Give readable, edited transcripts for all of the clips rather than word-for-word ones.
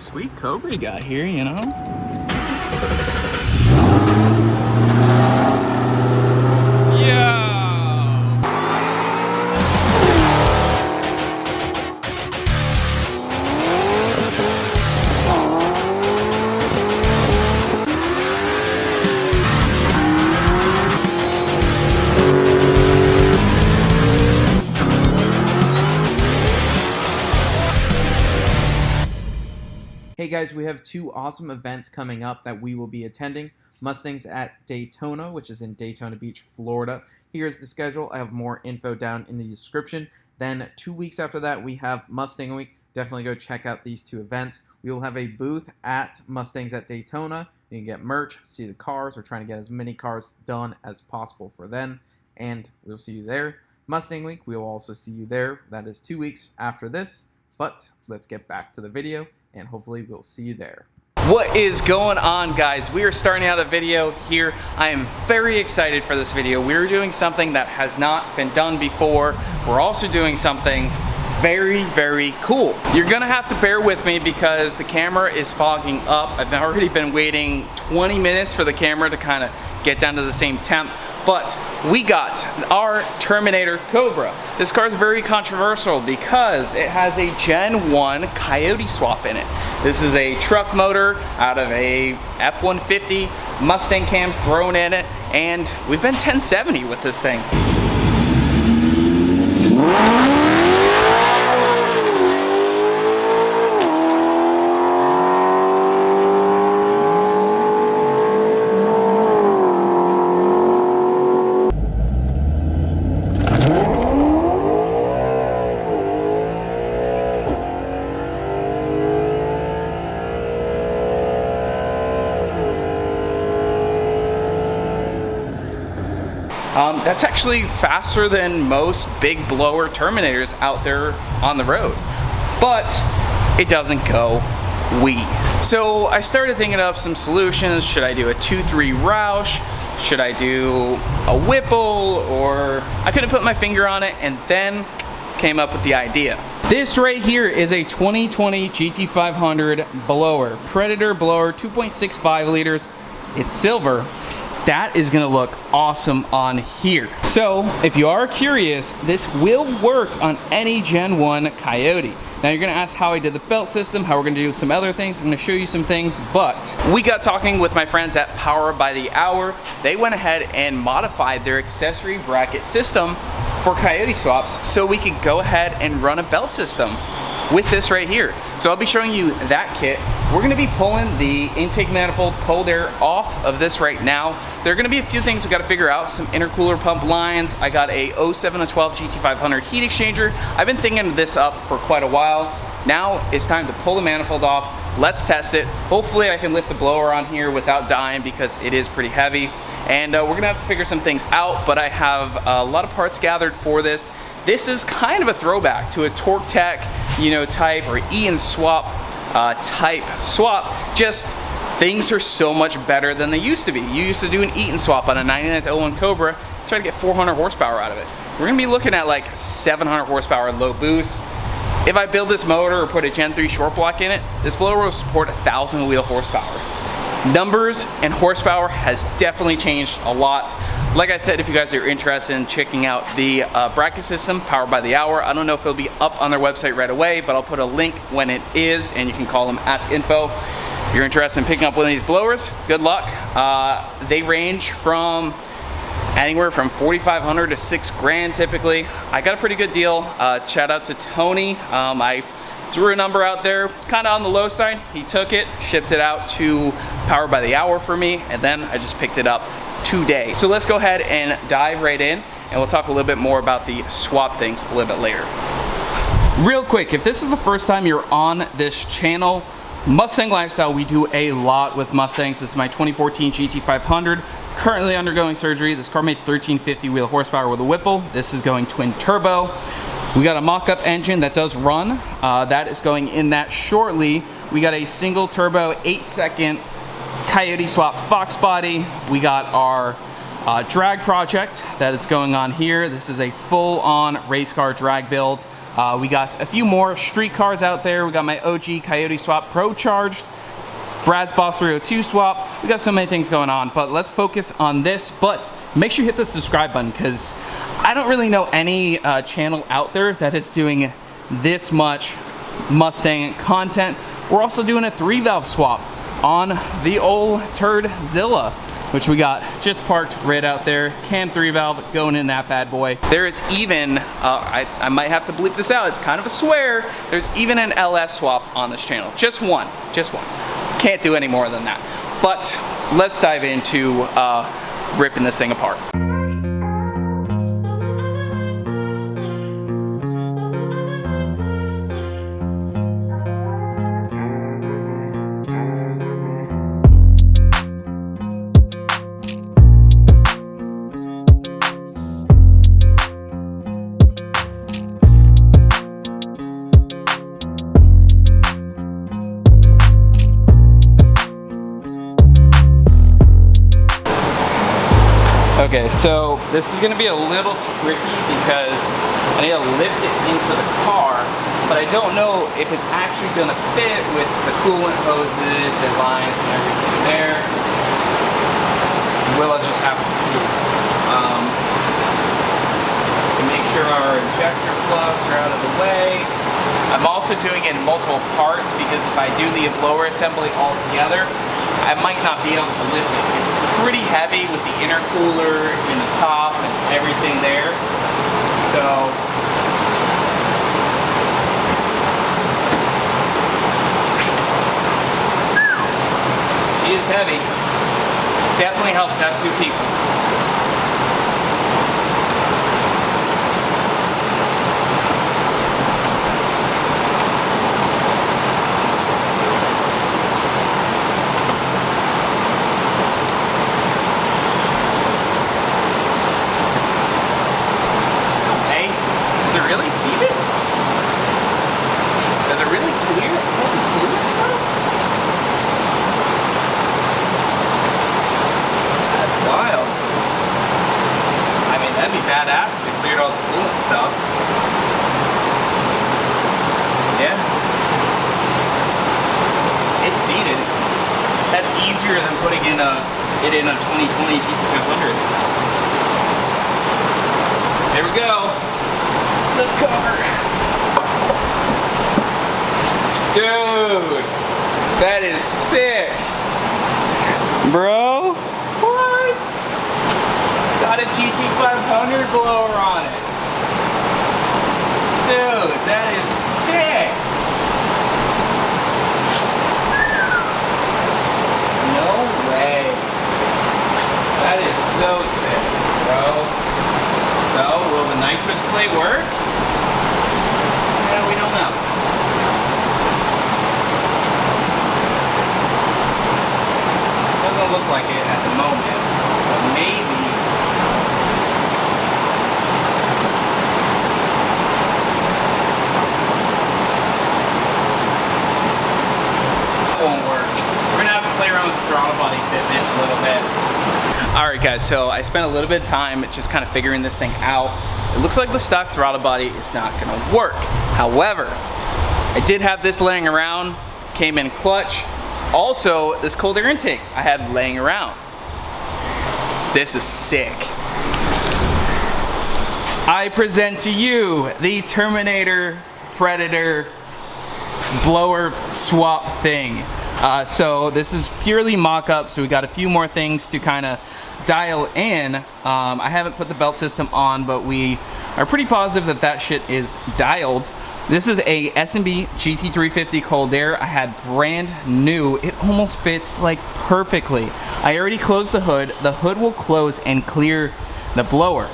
Sweet Cobra you got here, you know? Yeah. Hey guys, we have two awesome events coming up that we will be attending. Mustangs at Daytona, which is in Daytona Beach, Florida. Here's the schedule. I have more info down in the description. Then 2 weeks after that, we have Mustang Week. Definitely go check out these two events. We will have a booth at Mustangs at Daytona. You can get merch, see the cars. We're trying to get as many cars done as possible for then, and we'll see you there. Mustang Week, we will also see you there. That is 2 weeks after this, but let's get back to the video, and hopefully we'll see you there. What is going on, guys? We are starting out a video here. I am very excited for this video. We're doing something that has not been done before. We're also doing something very, very cool. You're gonna have to bear with me because the camera is fogging up. I've already been waiting 20 minutes for the camera to kind of get down to the same temp. But we got our Terminator Cobra. This car is very controversial because it has a Gen 1 Coyote swap in it. This is a truck motor out of a F-150, Mustang cams thrown in it, and we've been 1070 with this thing. That's actually faster than most big blower Terminators out there on the road, but it doesn't go wee. So I started thinking of some solutions. Should I do a 2-3 Roush? Should I do a Whipple? Or I couldn't put my finger on it, and then came up with the idea. This right here is a 2020 GT500 blower, Predator blower, 2.65 liters. It's silver. That is gonna look awesome on here. So if you are curious, this will work on any Gen 1 Coyote. Now you're gonna ask how I did the belt system, how we're gonna do some other things. I'm gonna show you some things, but we got talking with my friends at Power by the Hour. They went ahead and modified their accessory bracket system for Coyote swaps so we could go ahead and run a belt system with this right here. So I'll be showing you that kit. We're gonna be pulling the intake manifold cold air off of this right now. There are gonna be a few things we gotta figure out, some intercooler pump lines. I got a 07 to 12 GT500 heat exchanger. I've been thinking this up for quite a while. Now it's time to pull the manifold off. Let's test it. Hopefully I can lift the blower on here without dying because it is pretty heavy. And we're gonna have to figure some things out, but I have a lot of parts gathered for this. This is kind of a throwback to a Torque Tech, type, or Ian swap type swap. Just things are so much better than they used to be. You used to do an Eaton swap on a 99 to 01 Cobra, try to get 400 horsepower out of it. We're gonna be looking at like 700 horsepower low boost. If I build this motor or put a Gen 3 short block in it, this blower will support 1,000 wheel horsepower. Numbers and horsepower has definitely changed a lot. Like I said, if you guys are interested in checking out the bracket system, Powered by the Hour, I don't know if it'll be up on their website right away, but I'll put a link when it is, and you can call them Ask Info. If you're interested in picking up one of these blowers, good luck. They range from anywhere from $4,500 to $6 grand typically. I got a pretty good deal. Shout out to Tony. I threw a number out there, kind of on the low side. He took it, shipped it out to Powered by the Hour for me, and then I just picked it up today. So let's go ahead and dive right in, and we'll talk a little bit more about the swap things a little bit later. Real quick, if this is the first time you're on this channel, Mustang Lifestyle, we do a lot with Mustangs. This is my 2014 GT500, currently undergoing surgery. This car made 1350 wheel horsepower with a Whipple. This is going twin turbo. We got a mock-up engine that does run. That is going in that shortly. We got a single turbo 8-second Coyote swapped Fox body. We got our drag project that is going on here. This is a full-on race car drag build. We got a few more street cars out there. We got my OG Coyote Swap Pro Charged, Brad's Boss 302 swap. We got so many things going on, but let's focus on this. But make sure you hit the subscribe button, because I don't really know any channel out there that is doing this much Mustang content. We're also doing a 3-valve swap on the old Turdzilla, which we got just parked right out there. Cam 3-valve going in that bad boy. There is even, I might have to bleep this out, it's kind of a swear, there's even an LS swap on this channel. Just one. Can't do any more than that. But let's dive into ripping this thing apart. Okay, so this is gonna be a little tricky because I need to lift it into the car, but I don't know if it's actually gonna fit with the coolant hoses and lines and everything there. We'll just have to see. To make sure our injector plugs are out of the way. I'm also doing it in multiple parts because if I do the blower assembly all together, I might not be able to lift it. It's pretty heavy with the intercooler in the top and everything there. So it is heavy. Definitely helps to have two people. Really seated? Does it really clear all the coolant stuff? That's wild. I mean, that'd be badass if it cleared all the coolant stuff. Yeah. It's seated. That's easier than putting it in a 2020 GT500. There we go. The cover. Dude, that is sick. Bro, what? Got a GT500 blower on it. Dude, that is sick. No way. That is so sick, bro. So, will the nitrous plate work? Yeah, we don't know. Doesn't look like it at the moment, but maybe. That won't work. We're gonna have to play around with the throttle body fitment a little bit. Alright guys, so I spent a little bit of time just kind of figuring this thing out. It looks like the stock throttle body is not going to work. However, I did have this laying around, came in clutch. Also, this cold air intake I had laying around. This is sick. I present to you the Terminator Predator blower swap thing. So this is purely mock-up, so we got a few more things to kind of dial in. I haven't put the belt system on, but we are pretty positive that that shit is dialed. This is a S&B GT350 cold air. I had brand new. It almost fits like perfectly. I already closed the hood. The hood will close and clear the blower.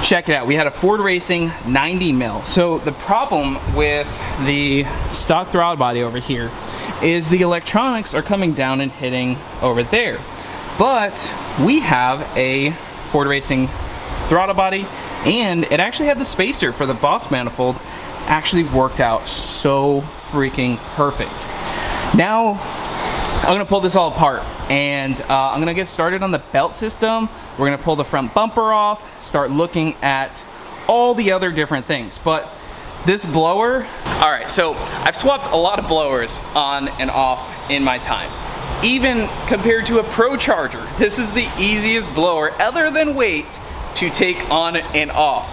Check it out. We had a Ford Racing 90 mil. So the problem with the stock throttle body over here is the electronics are coming down and hitting over there. But we have a Ford Racing throttle body, and it actually had the spacer for the Boss manifold. Actually worked out so freaking perfect. Now I'm gonna pull this all apart, and I'm gonna get started on the belt system. We're gonna pull the front bumper off, start looking at all the other different things. But This blower, all right, so I've swapped a lot of blowers on and off in my time. Even compared to a Procharger, this is the easiest blower other than weight to take on and off,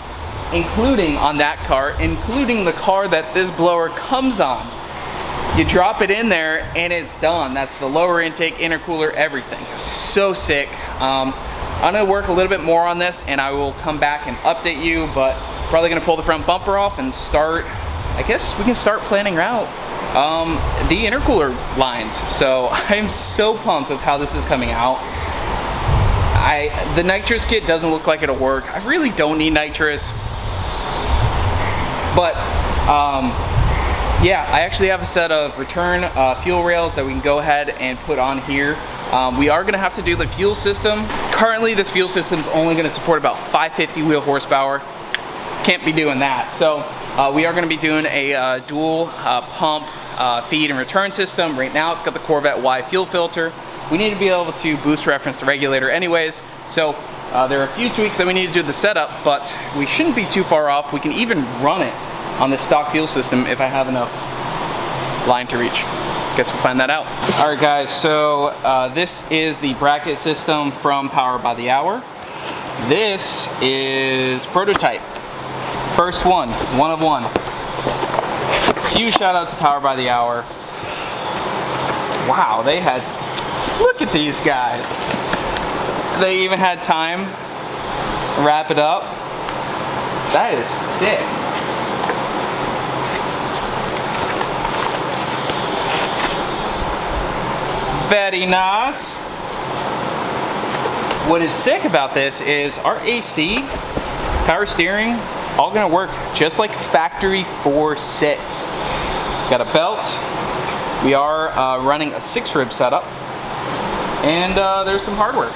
including on that car, including the car that this blower comes on. You drop it in there and it's done. That's the lower intake, intercooler, everything. So sick. I'm gonna work a little bit more on this and I will come back and update you, but probably gonna pull the front bumper off and start, I guess we can start planning out the intercooler lines. So I'm so pumped with how this is coming out. The nitrous kit doesn't look like it'll work. I really don't need nitrous, but yeah, I actually have a set of return fuel rails that we can go ahead and put on here. We are gonna have to do the fuel system. Currently, this fuel system is only gonna support about 550 wheel horsepower. Can't be doing that. So we are gonna be doing a dual pump feed and return system. Right now, it's got the Corvette Y fuel filter. We need to be able to boost reference the regulator anyways. So there are a few tweaks that we need to do to the setup, but we shouldn't be too far off. We can even run it on the stock fuel system if I have enough line to reach. Guess we'll find that out. All right guys, so this is the bracket system from Power by the Hour. This is prototype. First one of one. Huge shout out to Power by the Hour. Wow, they had, look at these guys. They even had time to wrap it up. That is sick. Very nice. What is sick about this is our AC, power steering, all gonna work just like factory 4.6. Got a belt. We are running a 6-rib setup, and there's some hardware.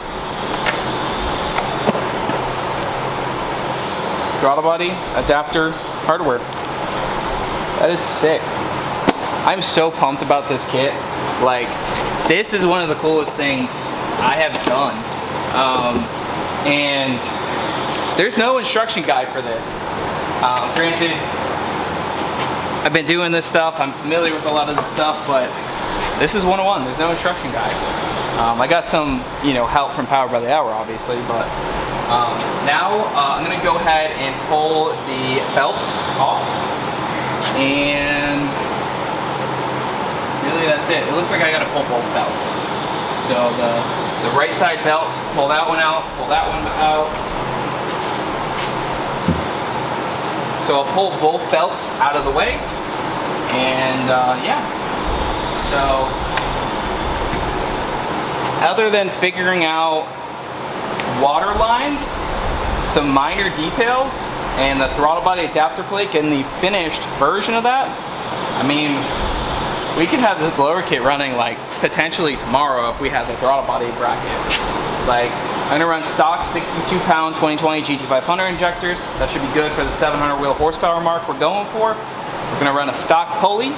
Throttle body, adapter, hardware. That is sick. I'm so pumped about this kit. Like, this is one of the coolest things I have done. And there's no instruction guide for this. Granted, I've been doing this stuff, I'm familiar with a lot of this stuff, but this is 101, there's no instruction guide. I got some, help from Power by the Hour, obviously, but now I'm gonna go ahead and pull the belt off, and really that's it. It looks like I gotta pull both belts. So the right side belt, pull that one out, pull that one out. So I'll pull both belts out of the way, and yeah. So other than figuring out water lines, some minor details, and the throttle body adapter plate and the finished version of that, I mean, we could have this blower kit running like potentially tomorrow if we had the throttle body bracket. Like, I'm gonna run stock 62-pound 2020 GT500 injectors. That should be good for the 700 wheel horsepower mark we're going for. We're gonna run a stock pulley.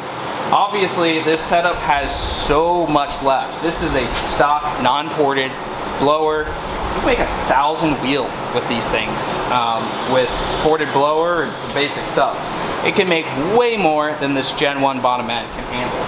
Obviously, this setup has so much left. This is a stock, non-ported blower. You can make 1,000 wheel with these things. With ported blower and some basic stuff. It can make way more than this Gen 1 bottom end can handle.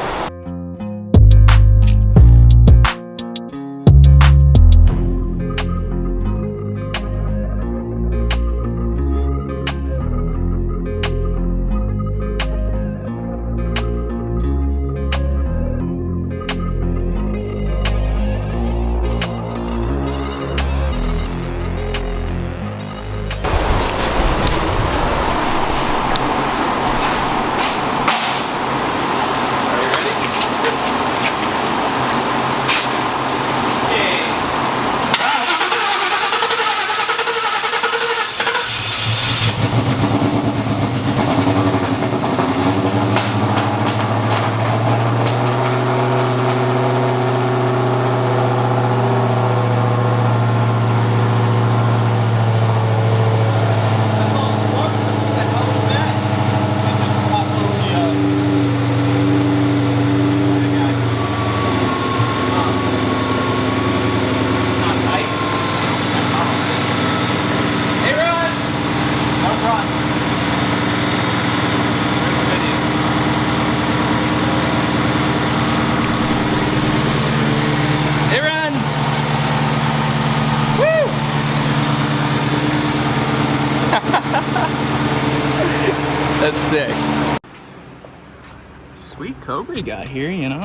sweet Cobra you got here, you know?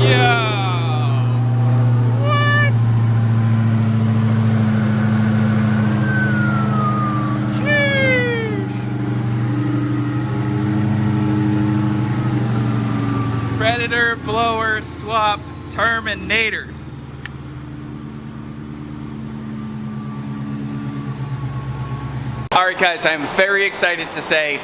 Yo! What? Sheesh! Predator blower swapped Terminator. Alright guys, I'm very excited to say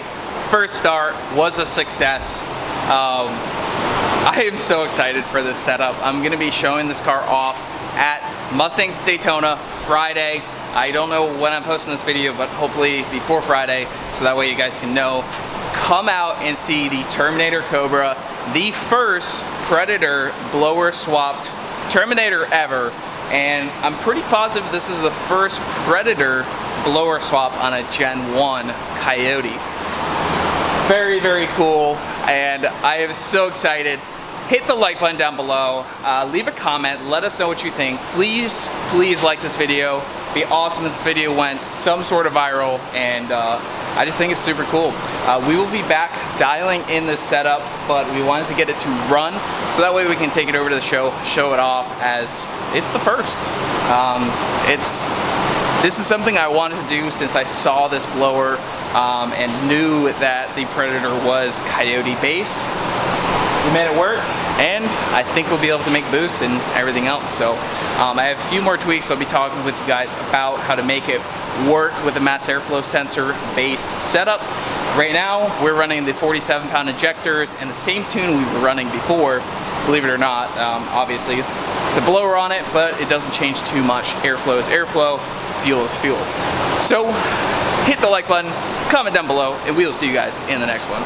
first start was a success. I am so excited for this setup. I'm going to be showing this car off at Mustang's Daytona Friday. I don't know when I'm posting this video, but hopefully before Friday, so that way you guys can know. Come out and see the Terminator Cobra, the first Predator blower swapped Terminator ever. And I'm pretty positive this is the first Predator blower swap on a Gen 1 Coyote. Very, very cool, and I am so excited. Hit the like button down below, leave a comment, let us know what you think. Please, please like this video. It'd be awesome if this video went some sort of viral, and I just think it's super cool. We will be back dialing in this setup, but we wanted to get it to run, so that way we can take it over to the show it off as it's the first. This is something I wanted to do since I saw this blower and knew that the Predator was Coyote based. We made it work, and I think we'll be able to make boosts and everything else. So I have a few more tweaks I'll be talking with you guys about how to make it work with a mass airflow sensor based setup. Right now we're running the 47-pound injectors and the same tune we were running before, believe it or not. Obviously it's a blower on it, but it doesn't change too much. Airflow is airflow, fuel is fuel. So hit the like button, comment down below, and we will see you guys in the next one.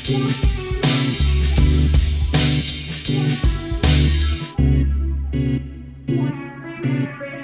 Yeah.